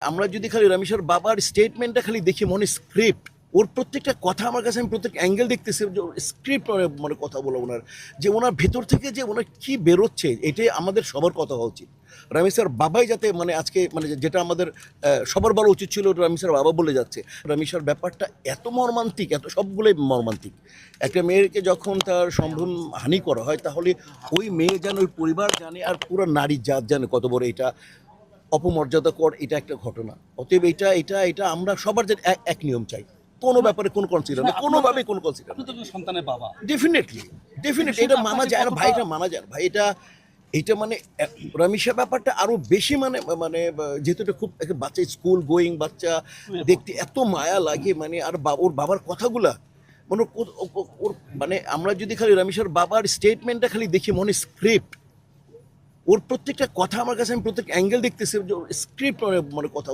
আমরা যদি খালি রমেশের বাবার স্টেটমেন্টটা খালি দেখি মনে স্ক্রিপ্ট, ওর প্রত্যেকটা কথা আমার কাছে, আমি প্রত্যেক অ্যাঙ্গেল দেখতেছি যে স্ক্রিপ্ট মানে কথা বলো ওনার, যে ওনার ভেতর থেকে যে ওনার কি বেরোচ্ছে, এটাই আমাদের সবার কথা হওয়া উচিত। রমেশের বাবাই যাতে মানে আজকে মানে যেটা আমাদের সবার বলা উচিত ছিল, রমেশের বাবা বলে যাচ্ছে। রমেশের ব্যাপারটা এত মর্মান্তিক, এত সবগুলোই মর্মান্তিক। একটা মেয়েকে যখন তার সম্ভ্রম হানি করা হয়, তাহলে ওই মেয়ে জানে, ওই পরিবার জানে, আর পুরো নারী জাত জানে কত বড় এটা অপমর্যাদাকর, এটা একটা ঘটনা। অতএব এটা এটা এটা আমরা সবার যে এক নিয়ম চাই, কোনো ব্যাপারে কোনো কনসিডার না, কোনোভাবে কোনো কনসিডার আপনি তো সন্তানের বাবা। ডেফিনেটলি এটা মানা যায় না ভাই, এটা মানা যায় না ভাই। এটা মানে রমেশের ব্যাপারটা আরো বেশি মানে মানে যেহেতু এটা খুব একটা বাচ্চা, স্কুল গোয়িং বাচ্চা, দেখতে এত মায়া লাগে মানে। আর ওর বাবার কথাগুলা মানে ওর মানে আমরা যদি খালি রমেশের বাবার স্টেটমেন্টটা খালি দেখি মনে স্ক্রিপ্ট, ওর প্রত্যেকটা কথা আমার কাছে, আমি প্রত্যেক অ্যাঙ্গেল দেখতেছি যে স্ক্রিপ্ট মানে কথা